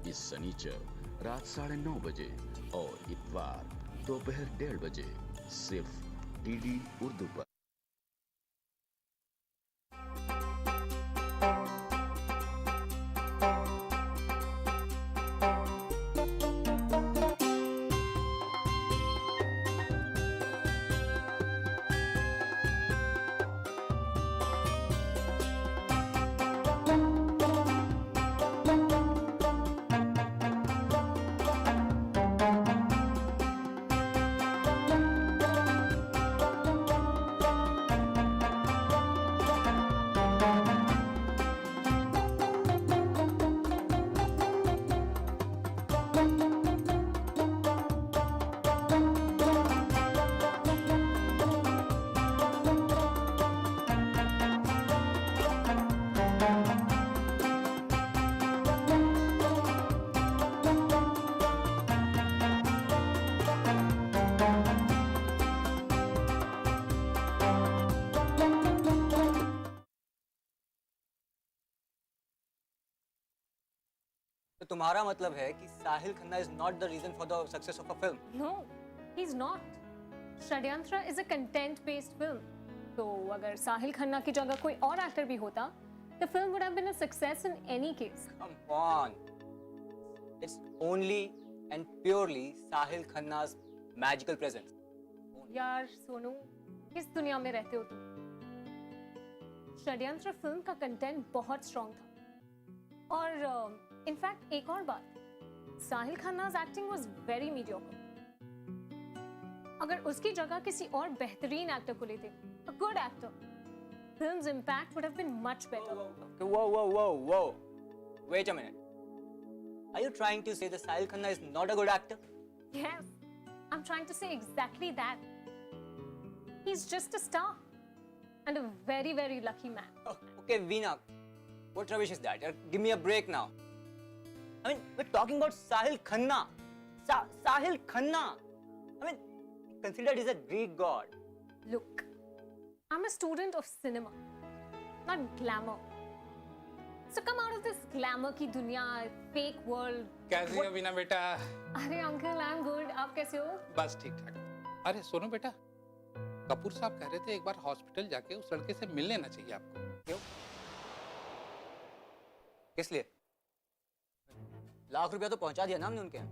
इस शनिचर रात 9:30 बजे और इतवार दोपहर 1:30 बजे सिर्फ डीडी उर्दू पर। तो तुम्हारा मतलब है कि Sahil Khanna is not the reason for the success of a film? No, he's not. षड्यंत्र is a content-based film. तो अगर साहिल खन्ना की जगह कोई और एक्टर भी होता, the film would have been a success in any case. Come on. It's only and purely Sahil Khanna's magical presence. यार सोनू, किस दुनिया में रहते हो तुम? षड्यंत्र फिल्म का कंटेंट बहुत स्ट्रॉन्ग था और इनफैक्ट एक और बात, साहिल खन्ना's acting was very mediocre. अगर उसकी जगह किसी और बेहतरीन एक्टर को लेते, a good actor, film's impact would have been much better. Whoa. Wait a minute. Are you trying to say that Sahil Khanna is not a good actor? Yes, I'm trying to say exactly that. He's just a star and a very, very lucky man. Oh, okay, Veena. What rubbish is that? Give me a break now. I mean, we're talking about Sahil Khanna. Sahil Khanna. I mean, considered he's a Greek god. Look, I'm a student of cinema, not glamour. So come out of this glamour की दुनिया, fake world. कैसी हो वीना बेटा? अरे uncle, I'm good. आप कैसे हो? बस ठीक ठाक। अरे सुनो बेटा, कपूर साहब कह रहे थे एक बार हॉस्पिटल जाके उस लड़के से मिल लेना चाहिए आपको। क्यों? किस लिए? ₹1,00,000 तो पहुंचा दिया ना हमने उनके यहाँ।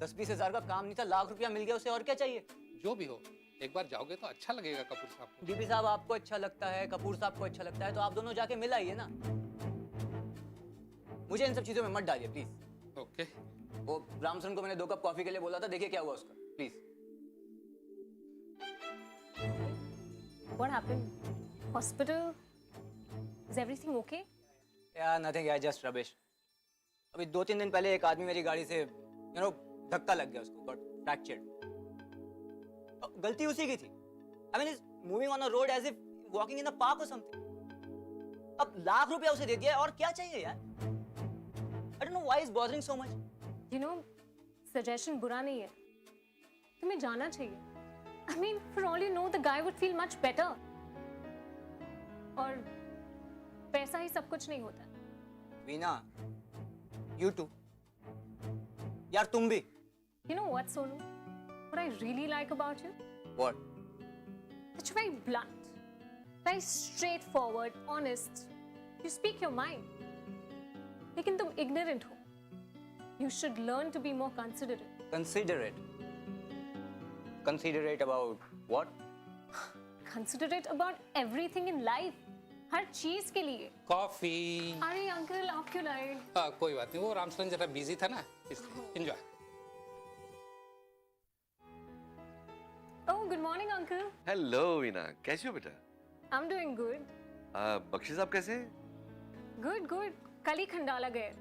10-20 हजार का काम नहीं था, ₹1,00,000 मिल गया, उसे और क्या चाहिए? जो भी हो, एक बार जाओगे तो अच्छा लगेगा कपूर साहब को। डीपी साहब आपको अच्छा लगता है, कपूर साहब को अच्छा लगता है, तो आप दोनों जाके मिल आइए ना। मुझे इन सब चीजों में मत डालिए प्लीज। ओके। वो रामसन को मैंने 2 कप कॉफी के लिए बोला था, देखिए क्या हुआ उसका, please. What happened? Hospital? Is everything okay? Yeah, nothing, yeah, just rubbish. अभी 2-3 दिन पहले एक आदमी मेरी गाड़ी से धक्का लग गया, उसको got fractured. गलती उसी की थी. I mean, he's moving on a road as if walking in a park or something. अब ₹1,00,000 उसे दे दिया और क्या चाहिए यार? I don't know why he's bothering so much. You know, suggestion बुरा नहीं है. तुम्हें जाना चाहिए. I mean, for all you know, the guy would feel much better. और पैसा ही सब कुछ नहीं होता. Veena, you too. यार तुम भी. You know what, Sonu? What I really like about you? What? That you're very blunt, very straightforward, honest. You speak your mind. लेकिन तुम ignorant हो. You should learn to be more considerate. Considerate. Considerate about what? Considerate about everything in life. हर चीज के लिए. Coffee. अरे uncle, आप क्यों लाए? कोई बात नहीं, वो रामचरण जरा बिजी था ना, इसलिए। Enjoy. Oh, good morning, uncle. Hello Veena, कैसी हो बेटा? I'm doing good. बख्शी साहब कैसे हैं? Good, good. कल ही खंडाला गए.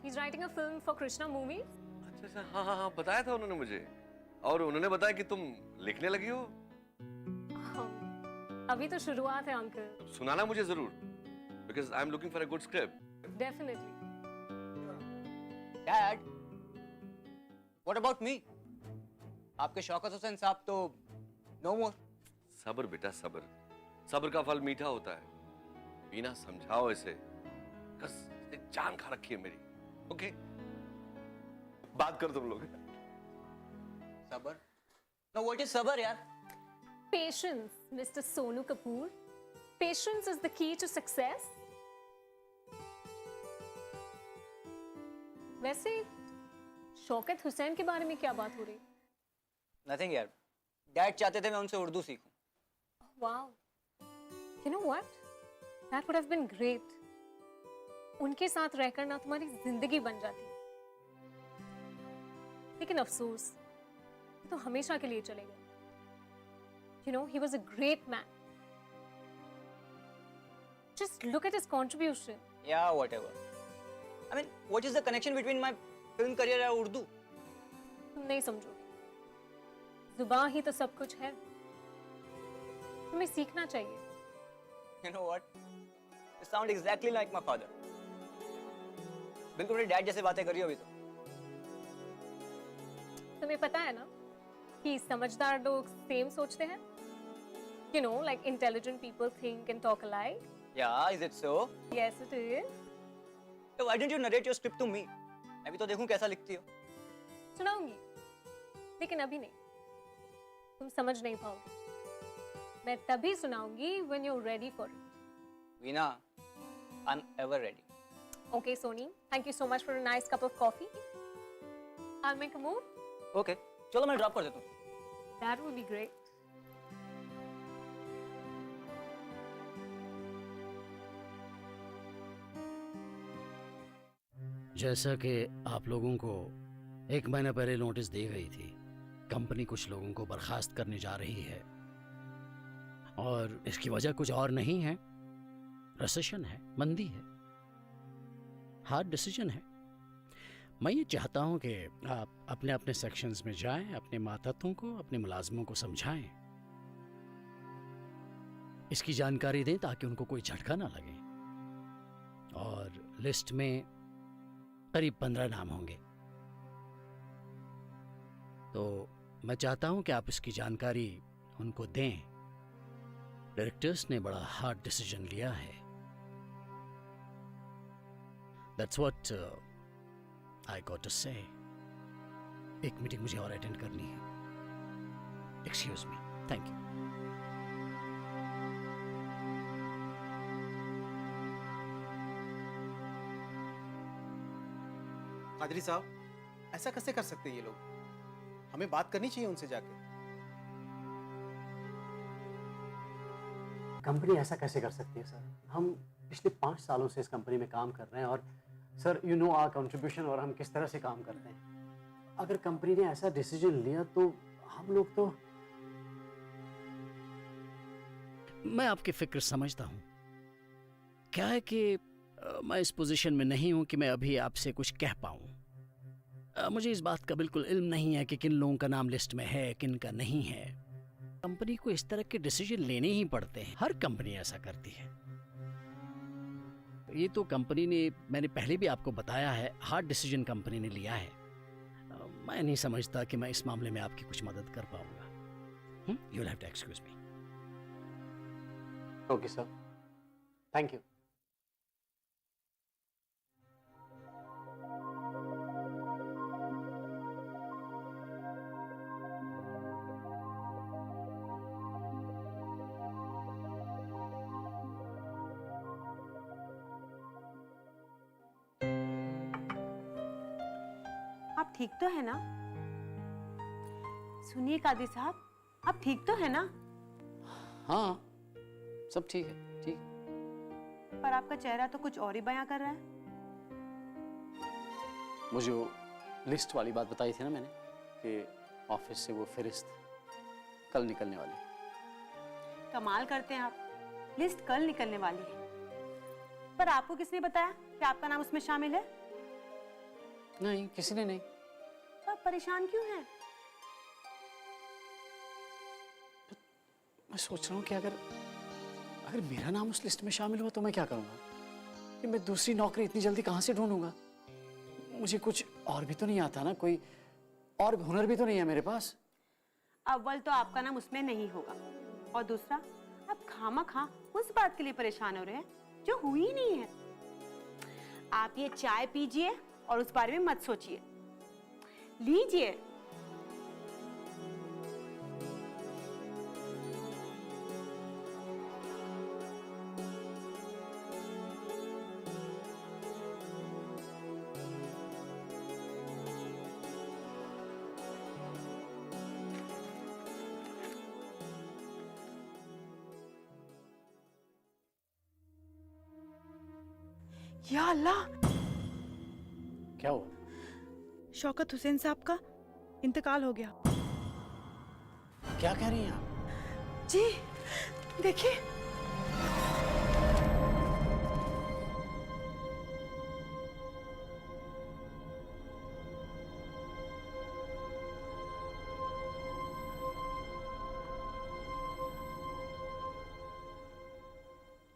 He's writing a film for Krishna movies. अच्छा, हाँ, बताया था उन्होंने मुझे। और उन्होंने बताया कि तुम लिखने लगी हो। अभी तो शुरुआत है अंकल. सुनाना मुझे जरूर, because I'm looking for a good script. Definitely. Dad, what about me? आपके शौकत हुसैन साहब तो no more. सब्र बेटा, सब्र। सब्र का फल मीठा होता है। वीना समझाओ इसे। कस जान खा रखी है मेरी। ओके, बात करो तुम लोग। सबर? नो, व्हाट इज सबर यार? Patience, Mr. Sonu Kapoor. Patience is the key to success. वैसे शौकत हुसैन के बारे में क्या बात हो रही? नथिंग यार, डैड चाहते थे मैं उनसे उर्दू सीखूं। Wow. You know what? That would have been great. उनके साथ रहकर ना तुम्हारी जिंदगी बन जाती। लेकिन अफसोस, वो तो हमेशा के लिए चले गए। You know, he was a great man. Just look at his contribution. Yeah, whatever. I mean, what is the connection between my film career and Urdu? तुम नहीं समझोगे। जुबान ही तो सब कुछ है। तुम्हें सीखना चाहिए। You know what? You sound exactly like my father. बिल्कुल मेरे डैड जैसे बातें कर रही हो अभी तो। तुम्हें पता है ना कि समझदार लोग सेम सोचते हैं? You know, like intelligent people think and talk alike. Yeah, is it so? Yes, it is. So why don't you narrate your script to me? मैं भी तो देखूं कैसा लिखती हो। सुनाऊंगी, लेकिन अभी नहीं। तुम समझ नहीं पाओगे। मैं तभी सुनाऊंगी when you're ready for it. Veena, I'm ever ready. Okay, Sony. Thank you so much for a nice cup of coffee. I'll make a move. Okay, चलो मैं ड्रॉप कर देता हूँ। That would be great. जैसा कि आप लोगों को 1 महीना पहले नोटिस दी गई थी, कंपनी कुछ लोगों को बर्खास्त करने जा रही है और इसकी वजह कुछ और नहीं है, रिसेशन है, मंदी है, हार्ड डिसीजन है। मैं ये चाहता हूं कि आप अपने अपने सेक्शंस में जाएं, अपने मातहतों को, अपने मुलाजमों को समझाएं, इसकी जानकारी दें ताकि उनको कोई झटका ना लगे। और लिस्ट में करीब 15 नाम होंगे, तो मैं चाहता हूं कि आप इसकी जानकारी उनको दें। डायरेक्टर्स ने बड़ा हार्ड डिसीजन लिया है। That's what I got to say. एक मीटिंग मुझे और अटेंड करनी है। Excuse me. Thank you. Qadri साहब, ऐसा कैसे कर सकते हैं ये लोग? हमें बात करनी चाहिए उनसे जाके। कंपनी ऐसा कैसे कर सकती है सर? हम पिछले 5 सालों से इस कंपनी में काम कर रहे हैं और sir you know our contribution और हम किस तरह से काम करते हैं। अगर कंपनी ने ऐसा डिसीजन लिया तो हम लोग तो। मैं आपकी फिक्र समझता हूं। क्या है कि मैं इस पोजीशन में नहीं हूं कि मैं अभी आपसे कुछ कह पाऊं। मुझे इस बात का बिल्कुल इल्म नहीं है कि किन लोगों का नाम लिस्ट में है, किन का नहीं है। कंपनी को इस तरह के डिसीजन लेने ही पड़ते हैं, हर कंपनी ऐसा करती है। ये तो कंपनी ने, मैंने पहले भी आपको बताया है, हार्ड डिसीजन कंपनी ने लिया है। मैं नहीं समझता कि मैं इस मामले में आपकी कुछ मदद कर पाऊंगा। You will have to excuse me. Okay sir, thank you. आप ठीक तो है ना? सुनिए कादी साहब, आप ठीक तो है ना? हाँ, सब ठीक है, ठीक। पर आपका चेहरा तो कुछ और ही बयां कर रहा है। वो जो लिस्ट वाली बात बताई थी ना मैंने, कि ऑफिस से वो फहरिस्त कल निकलने वाली। कमाल करते हैं आप, लिस्ट कल निकलने वाली है। पर आपको किसने बताया कि आपका नाम उसमें शामिल है? नहीं, किसी ने नहीं। तो आप परेशान क्यों हैं? मैं सोच रहा हूँ कि अगर मेरा नाम उस लिस्ट में शामिल हुआ तो मैं क्या करूँगा? कि मैं दूसरी नौकरी इतनी जल्दी कहाँ से ढूंढूंगा? मुझे कुछ और भी तो नहीं आता ना, कोई और हुनर भी तो नहीं है मेरे पास। अव्वल तो आपका नाम उसमें नहीं होगा, और दूसरा आप खामा उस बात के लिए परेशान हो रहे हैं जो हुई ही नहीं है। आप ये चाय पीजिए और उस बारे में मत सोचिए। लीजिए। या अल्लाह, क्या हुआ? शौकत हुसैन साहब का इंतकाल हो गया। क्या कह रही हैं आप? जी देखिए।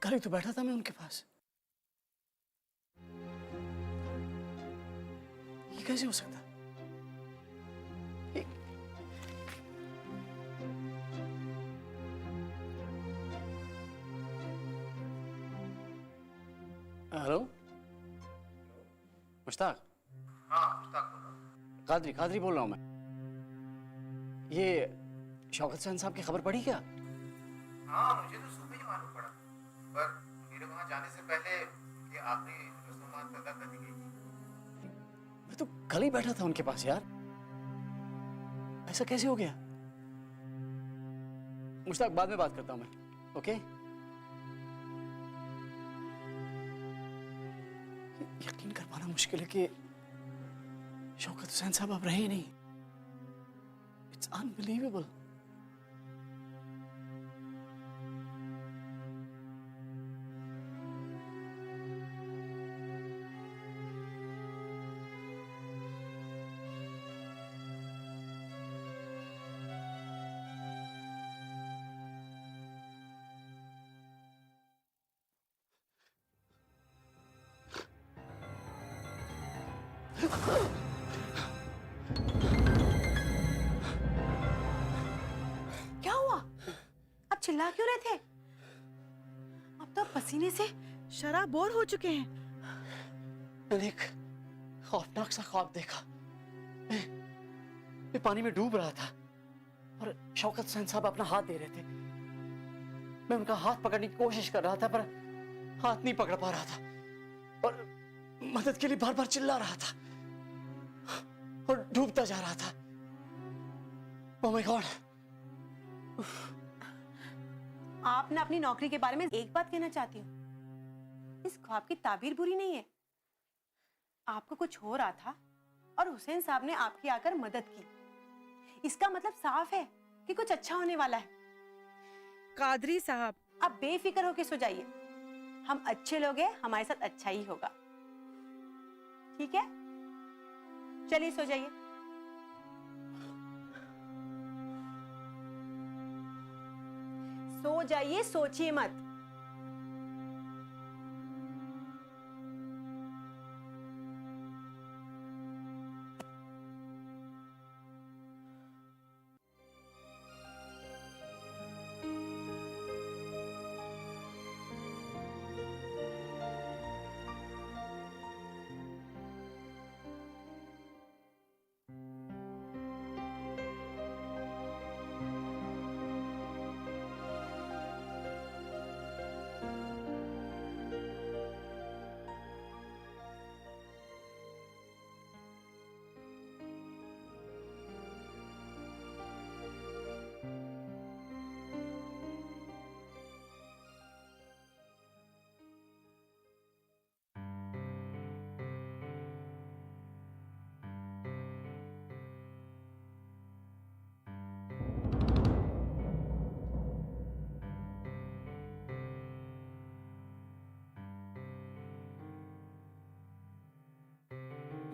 कल ही तो बैठा था मैं उनके पास, ये कैसे हो सकता? हेलो मुश्ताक। हाँ मुश्ताक बोल रहा हूँ। कादरी बोल रहा हूँ मैं। ये शौकत हुसैन साहब की खबर पड़ी क्या? हाँ मुझे तो सुबह ही मालूम पड़ा, पर मेरे वहाँ जाने से पहले ये आखिरी रस्मात अदा कर दी गई थी। मैं तो कल ही बैठा था उनके पास यार, ऐसा कैसे हो गया? मुश्ताक बाद में बात करता हूँ मैं, ओके? यकीन कर पाना मुश्किल है कि शौकत हुसैन साहब अब रहे ही नहीं। It's unbelievable. क्या हुआ? आप चिल्ला क्यों रहे थे? अब तो पसीने से शराब बोर हो चुके हैं। मैंने एक खौफनाक सा ख्वाब देखा। मैं पानी में डूब रहा था और शौकत हुसैन साहब अपना हाथ दे रहे थे। मैं उनका हाथ पकड़ने की कोशिश कर रहा था पर हाथ नहीं पकड़ पा रहा था और मदद के लिए बार बार चिल्ला रहा था और डूबता जा रहा था। Oh my God. आप ना अपनी नौकरी के बारे में एक बात कहना चाहती हूँ, इस ख्वाब की ताबीर बुरी नहीं है। आपको कुछ हो रहा था और हुसैन साहब ने आपकी आकर मदद की, इसका मतलब साफ है कि कुछ अच्छा होने वाला है। कादरी साहब, आप बेफिक्र होकर सो जाइए, हम अच्छे लोग हैं, हमारे साथ अच्छा ही होगा। ठीक है, चलिए सो जाइए। सो जाइए, सोचिए मत।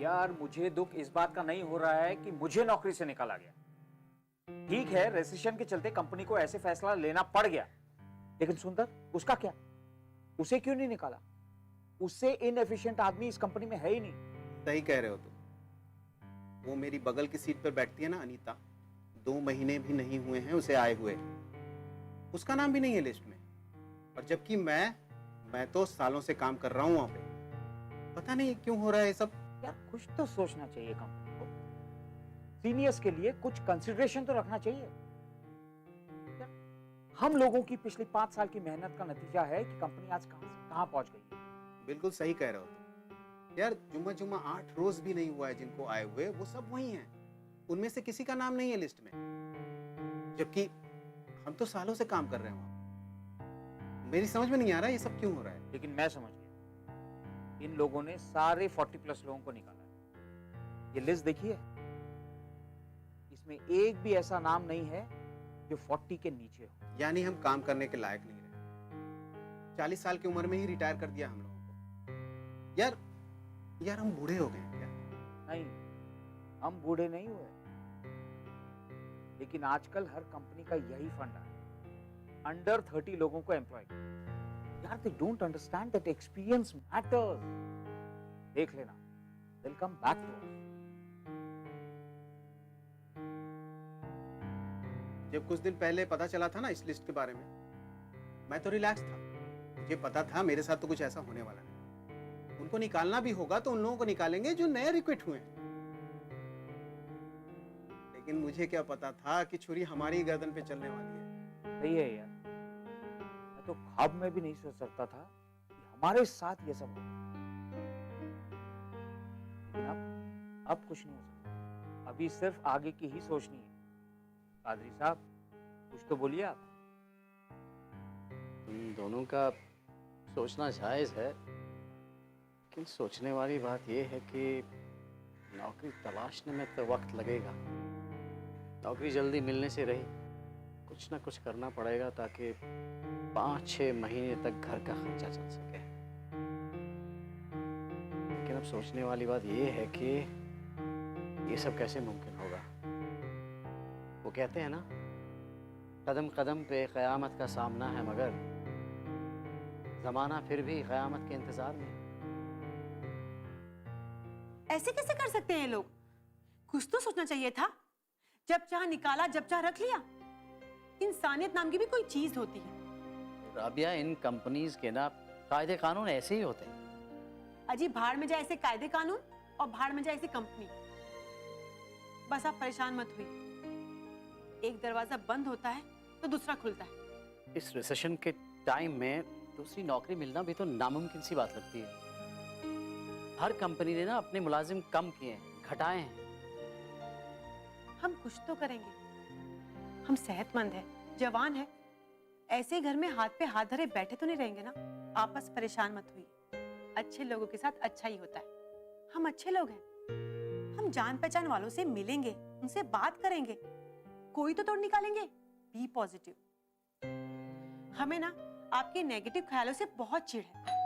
यार मुझे दुख इस बात का नहीं हो रहा है कि मुझे नौकरी से निकाला गया। ठीक है, रेसिशन के चलते कंपनी को ऐसे फैसला लेना पड़ गया, लेकिन सुंदर उसका क्या? उसे क्यों नहीं निकाला? उससे इनएफिशिएंट आदमी इस कंपनी में है ही नहीं। सही कह रहे हो तुम। वो मेरी बगल की सीट पर बैठती है ना अनीता, 2 महीने भी नहीं हुए हैं उसे आए हुए, उसका नाम भी नहीं है लिस्ट में। और जबकि मैं तो सालों से काम कर रहा हूँ वहां पे। पता नहीं क्यों हो रहा है ये सब। यार कुछ तो सोचना चाहिए कंपनी को। सीनियर्स के लिए कुछ कंसिडरेशन तो रखना चाहिए। यार, हम लोगों की पिछली 5 साल की मेहनत का नतीजा है कि कंपनी आज कहां से कहां पहुंच गई है। बिल्कुल सही कह रहे हो तुम। यार जुम्मा जुम्मा 8 रोज भी नहीं हुआ है जिनको आए हुए, वो सब वही हैं। उनमें से किसी का नाम नहीं है लिस्ट में, जबकि हम तो सालों से काम कर रहे हैं वहां। मेरी समझ में नहीं आ रहा ये सब क्यों हो रहा है। लेकिन मैं समझ गया, इन लोगों ने सारे 40+ लोगों को निकाला है। ये लिस्ट देखिए, इसमें एक भी ऐसा नाम नहीं है जो 40 के नीचे हो। यानी हम काम करने के लायक नहीं रहे। 40 साल की उम्र में ही रिटायर कर दिया हम लोगों को। यार हम बूढ़े हो गए हैं क्या? नहीं, हम बूढ़े नहीं हुए, लेकिन आजकल हर कंपनी का यही फंडा है, अंडर 30 लोगों को एम्प्लॉय। यार they don't understand that experience matters. देख लेना, they'll come back to us। जब कुछ दिन पहले पता चला था ना इस लिस्ट के बारे में, मैं तो रिलैक्स था। मुझे पता था मेरे साथ तो कुछ ऐसा होने वाला नहीं। उनको निकालना भी होगा तो उन लोगों को निकालेंगे जो नए रिक्रूट हुए हैं। लेकिन मुझे क्या पता था कि छुरी हमारी गर्दन पे चलने वाली है। सही है यार, मैं तो ख्वाब में भी नहीं सोच सकता था कि हमारे साथ ये सब होगा। लेकिन अब कुछ नहीं हो सकता। अभी सिर्फ आगे की ही सोचनी है। कादरी साहब, कुछ तो बोलिए आप। तुम दोनों का सोचना जायज़ है, लेकिन सोचने वाली बात यह है कि नौकरी तलाशने में तो वक्त लगेगा। नौकरी जल्दी मिलने से रही, कुछ ना कुछ करना पड़ेगा ताकि 5-6 महीने तक घर का खर्चा चल सके। लेकिन अब सोचने वाली बात यह है कि ये सब कैसे मुमकिन होगा। वो कहते हैं ना, कदम कदम पे क़यामत का सामना है, मगर ज़माना फिर भी क़यामत के इंतज़ार में। ऐसे कैसे कर सकते हैं ये लोग? कुछ तो सोचना चाहिए था। जब चाह निकाला, जब चाह रख लिया। इंसानियत नाम की भी कोई चीज होती है। राबिया, इन कंपनीज के ना कायदे कानून ऐसे ही होते हैं। अजी, भाड़ में जाए ऐसे कायदे कानून और भाड़ में जाए ऐसी कंपनी। बस आप परेशान मत हुई। एक दरवाजा बंद होता है तो दूसरा खुलता है। इस रिसेशन के टाइम में दूसरी नौकरी मिलना भी तो नामुमकिन सी बात लगती है। हर कंपनी ने ना अपने मुलाजिम कम किए हैं, घटाए हैं। हम कुछ तो करेंगे। हम सेहतमंद हैं, जवान हैं। ऐसे घर में हाथ पे हाथ धरे बैठे तो नहीं रहेंगे ना। आप बस परेशान मत हुई। अच्छे लोगों के साथ अच्छा ही होता है। हम अच्छे लोग हैं। हम जान पहचान वालों से मिलेंगे, उनसे बात करेंगे, कोई तो तोड़ निकालेंगे। Be positive. हमें ना आपके नेगेटिव ख्यालों से बहुत चिढ़ है।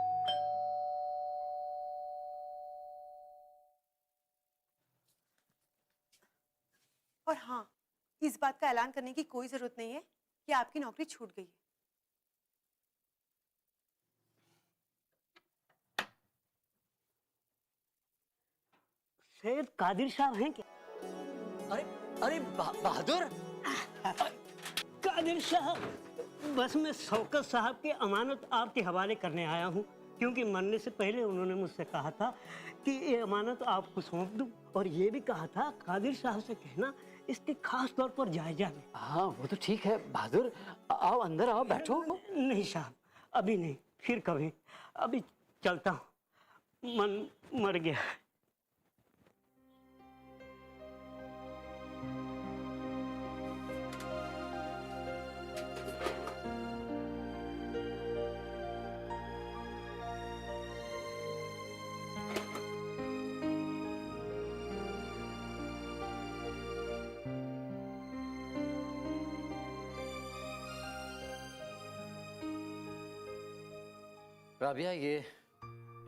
और हाँ, इस बात का ऐलान करने की कोई जरूरत नहीं है कि आपकी नौकरी छूट गई है। सैयद कादिर साहब हैं क्या? अरे बहादुर। कादिर साहब, बस मैं शौकत साहब की अमानत आपके हवाले करने आया हूँ, क्योंकि मरने से पहले उन्होंने मुझसे कहा था कि ये अमानत आपको सौंप दूँ, और ये भी कहा था कादिर साहब से कहना इसके खास तौर पर जायजा लें। हाँ, वो तो ठीक है बहादुर, आओ अंदर आओ, बैठो। नहीं साहब, अभी नहीं, फिर कभी। अभी चलता हूँ, मन मर गया। राबिया, ये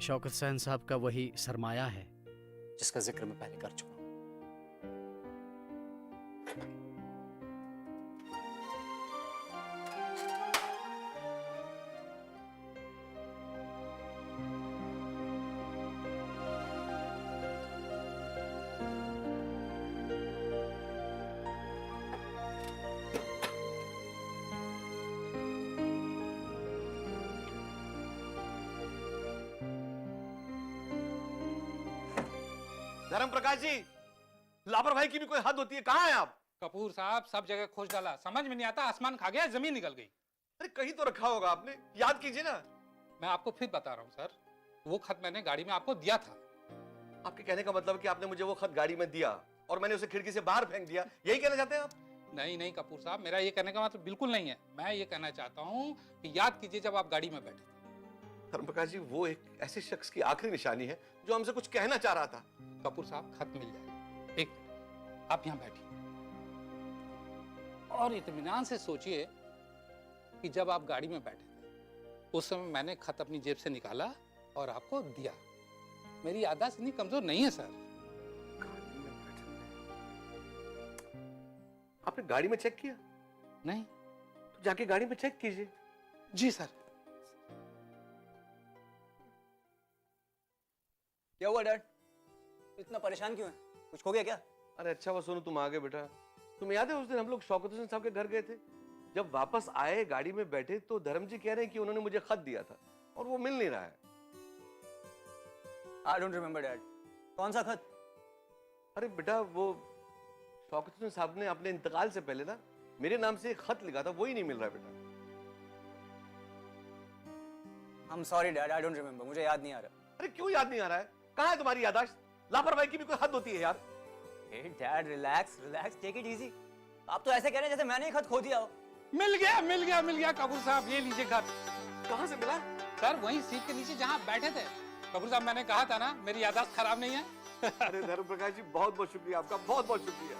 शौकत सैन साहब का वही सरमाया है जिसका जिक्र मैं पहले कर चुका हूँ। धर्म प्रकाश जी, लापरवाही की भी कोई हद होती है, कहाँ हैं आप? कपूर साहब सब जगह खोज डाला, समझ में नहीं आता, आसमान खा गया, जमीन निकल गई। अरे कहीं तो रखा होगा आपने, याद कीजिए ना। मैं आपको फिर बता रहा हूँ सर, वो खत मैंने गाड़ी में आपको दिया था। आपके कहने का मतलब है कि आपने मुझे वो खत गाड़ी में दिया और मैंने उसे खिड़की से बाहर फेंक दिया, यही कहना चाहते हैं आप? नहीं नहीं कपूर साहब, मेरा ये कहने का मतलब बिल्कुल नहीं है। मैं ये कहना चाहता हूँ कि याद कीजिए जब आप गाड़ी में बैठे थे। धर्म प्रकाश जी, वो एक ऐसे शख्स की आखिरी निशानी है जो हमसे कुछ कहना चाह रहा था। कपूर साहब खत मिल जाएगा, एक आप यहाँ बैठिए और इत्मीनान से सोचिए कि जब आप गाड़ी में बैठे थे उस समय मैंने खत अपनी जेब से निकाला और आपको दिया। मेरी याददाश्त इतनी कमजोर नहीं है सर। आपने गाड़ी में चेक किया? नहीं। तो जाके गाड़ी में चेक कीजिए। जी सर। क्या हुआ डैड, इतना परेशान क्यों है? कुछ हो गया क्या? अरे अच्छा हुआ सोनू तुम आ गए बेटा। तुम्हें याद है उस दिन हम लोग शौकत हुसैन साहब के घर गए थे? जब वापस आए गाड़ी में बैठे तो धर्म जी कह रहे हैं कि उन्होंने मुझे खत दिया था और वो मिल नहीं रहा है। I don't remember dad. कौन सा खत? अरे बेटा वो शौकत हुसैन साहब ने अपने इंतकाल से पहले ना मेरे नाम से एक खत लिखा था, वही नहीं मिल रहा है बेटा। I'm sorry dad, I don't remember, मुझे याद नहीं आ रहा। अरे क्यों याद नहीं आ रहा है? कहाँ है तुम्हारी याददाश्त? लापरवाही की भी कोई हद होती है यार। Dad relax relax, take it easy. आप तो ऐसे कह रहे हैं जैसे मैंने ही खत खो दिया हो। मिल गया कपूर साहब, ये लीजिए खत। कहाँ से मिला? सर वहीं सीट के नीचे जहाँ बैठे थे। कपूर साहब मैंने कहा था ना मेरी याददाश्त खराब नहीं है। अरे धर्म प्रकाश जी, बहुत बहुत शुक्रिया आपका, बहुत बहुत शुक्रिया।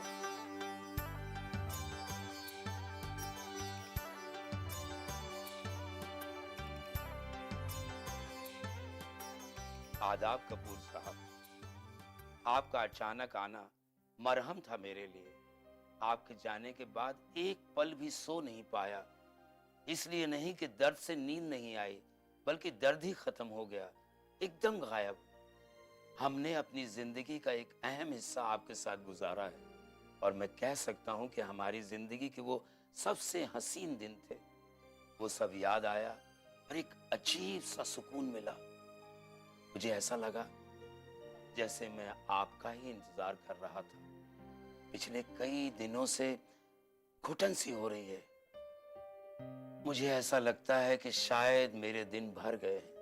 आदाब कपूर साहब, आपका अचानक आना मरहम था मेरे लिए। आपके जाने के बाद एक पल भी सो नहीं पाया, इसलिए नहीं कि दर्द से नींद नहीं आई, बल्कि दर्द ही खत्म हो गया, एकदम गायब। हमने अपनी जिंदगी का एक अहम हिस्सा आपके साथ गुजारा है और मैं कह सकता हूं कि हमारी जिंदगी के वो सबसे हसीन दिन थे। वो सब याद आया और एक अजीब सा सुकून मिला। मुझे ऐसा लगा जैसे मैं आपका ही इंतजार कर रहा था। पिछले कई दिनों से घुटन सी हो रही है। मुझे ऐसा लगता है कि शायद मेरे दिन भर गए हैं,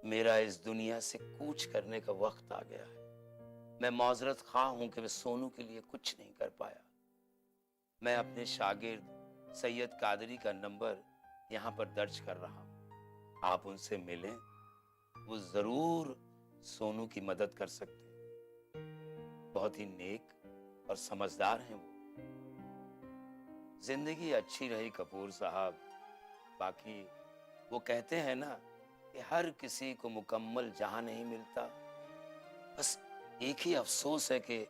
मेरा इस दुनिया से कूच करने का वक्त आ गया है। मैं माजरत ख्वाह हूं कि मैं सोनू के लिए कुछ नहीं कर पाया। मैं अपने शागिर्द सैयद कादरी का नंबर यहाँ पर दर्ज कर रहा हूँ, आप उनसे मिलें, वो जरूर सोनू की मदद कर सकते हैं। बहुत ही नेक और समझदार हैं वो। जिंदगी अच्छी रही कपूर साहब। बाकी वो कहते हैं ना कि हर किसी को मुकम्मल जहां नहीं मिलता। बस एक ही अफसोस है कि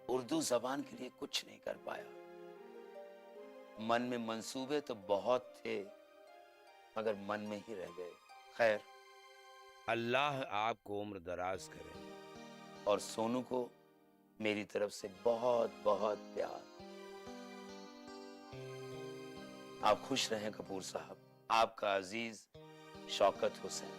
उर्दू जबान के लिए कुछ नहीं कर पाया। मन में मंसूबे तो बहुत थे मगर मन में ही रह गए। खैर, अल्लाह आपको उम्र दराज करे और सोनू को मेरी तरफ से बहुत बहुत प्यार। आप खुश रहें कपूर साहब। आपका अजीज शौकत हुसैन।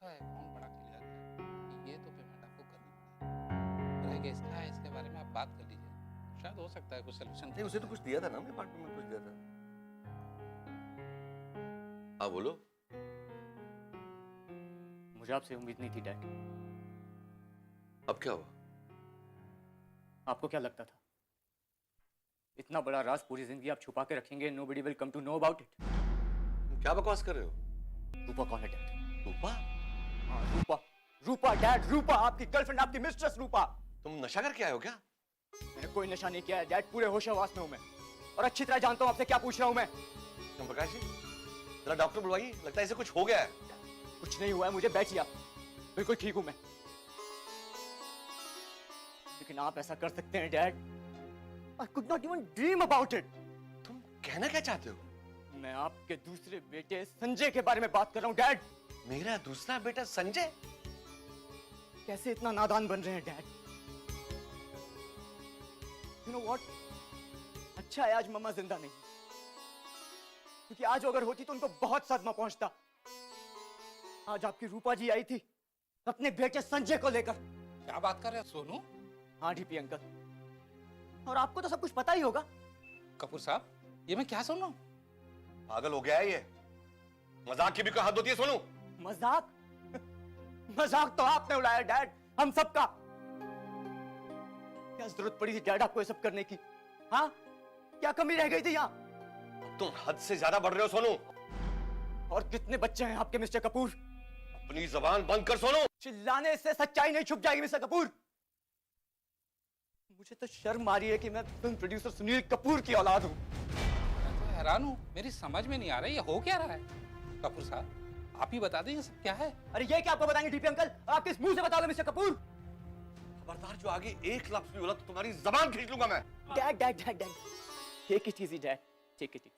अकाउंट बड़ा क्लियर है, ये तो पेमेंट आपको करनी पड़ेगी। रह गया इसका, इसके बारे में आप बात कर लीजिए, शायद हो सकता है कुछ सलूशन। नहीं, उसे तो कुछ दिया था ना, हमने पार्टी में कुछ दिया था। हाँ बोलो। मुझे आपसे उम्मीद नहीं थी डैड। अब क्या हुआ? आपको क्या लगता था इतना बड़ा राज पूरी जिंदगी आप छुपा के रखेंगे? nobody will come to know about it। क्या बकवास कर रहे हो? रूपा कौन है डैड? रूपा? हाँ रूपा, रूपा डैड, रूपा आपकी गर्लफ्रेंड, आपकी मिस्ट्रेस रूपा। तुम नशा करके आए हो क्या? मैंने कोई नशा नहीं किया है डैड, पूरे होश हवास में हूँ मैं और अच्छी तरह जानता हूँ आपसे क्या पूछ रहा हूँ मैं। तुम प्रकाश जी, जरा डॉक्टर बुलवाइए, लगता है इसे कुछ हो गया है। कुछ नहीं हुआ है, मुझे बैठिए आप, बिल्कुल ठीक हूँ मैं। लेकिन आप ऐसा कर सकते हैं dad? I could not even dream about it। तुम कहना क्या चाहते हो? मैं आपके दूसरे बेटे संजय के बारे में बात कर रहा हूँ डैड। मेरा दूसरा बेटा संजय? कैसे इतना नादान बन रहे हैं डैड? यू नो व्हाट, अच्छा है आज मम्मा जिंदा नहीं, क्योंकि आज अगर होती तो उनको बहुत सदमा पहुंचता। आज आपकी रूपा जी आई थी अपने बेटे संजय को लेकर। क्या बात कर रहे हो सोनू? हाँ डीपी अंकल, और आपको तो सब कुछ पता ही होगा। कपूर साहब, ये मैं क्या सुन रहा हूँ? पागल हो गया है ये। मजाक की भी कोई हद होती है सोनू? मजाक? मजाक तो आपने उड़ाया डैड, हम सबका। क्या जरूरत पड़ी थी डैड आपको ये सब करने की? हाँ, क्या कमी रह गई थी यहाँ? तुम हद से ज्यादा बढ़ रहे हो सोनू। और कितने बच्चे हैं आपके मिस्टर कपूर? अपनी जबान बंद कर सोनू। चिल्लाने से सच्चाई नहीं छुप जाएगी मिस्टर कपूर। मुझे तो शर्म आ रही है कि मैं फिल्म प्रोड्यूसर सुनील कपूर की औलाद हूँ। मैं तो हैरान हूँ, मेरी समझ में नहीं आ रहा ये हो क्या रहा है। कपूर साहब, आप ही बता दें ये सब क्या है? अरे ये क्या आपको बताएंगे डीपी अंकल? आप किस मुंह से बताओगे मिस्टर कपूर? खबरदार, जो आगे एक लफ्ज भी बोला तो तुम्हारी जबान खींच लूंगा मैं। Dad dad dad dad, take it easy dad, take it easy.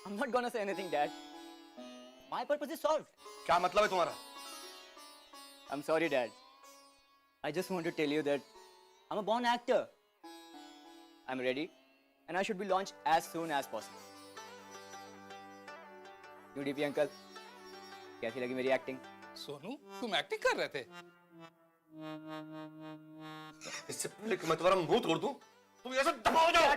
I'm not gonna say anything, Dad. My purpose is solved. क्या मतलब है तुम्हारा? I'm sorry, Dad. I just want to tell you that I'm a born actor. I'm ready, and I should be launched as soon as possible. क्यों DP uncle, कैसी लगी मेरी acting? Sonu, तुम acting कर रहे थे? इससे पहले कि मैं तुम्हारा मुंह तोड़ दूं, तुम ऐसे दबाओ जाओ।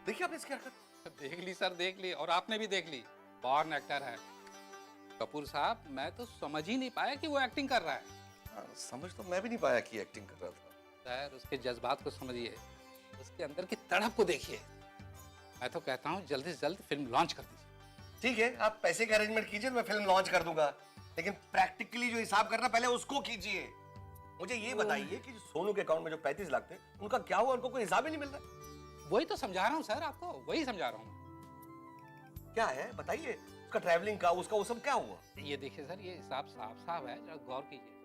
देखिए आपने इसकी हरकत। देख ली सर, देख ली, और आपने भी देख ली। बॉर्न एक्टर है कपूर साहब। मैं तो समझ ही नहीं पाया कि वो एक्टिंग कर रहा है। समझ तो मैं भी नहीं पाया कि एक्टिंग कर रहा था। सर, उसके जज्बात को समझिए, उसके अंदर की तड़प को देखिए। मैं तो कहता हूँ जल्दी से जल्द फिल्म लॉन्च कर दीजिए। ठीक है, आप पैसे का अरेंजमेंट कीजिए, मैं फिल्म लॉन्च कर दूंगा, लेकिन प्रैक्टिकली जो हिसाब करना पहले उसको कीजिए। मुझे ये बताइए कि सोनू के अकाउंट में जो 35 लाख थे उनका क्या हुआ? उनको कोई हिसाब ही नहीं मिल रहा। वही तो समझा रहा हूँ सर आपको, वही समझा रहा हूँ। क्या है बताइए, उसका ट्रैवलिंग का, उसका वो सब क्या हुआ? ये देखिए सर, ये हिसाब साफ साफ है, जरा गौर कीजिए।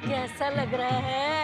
कैसा लग रहा है?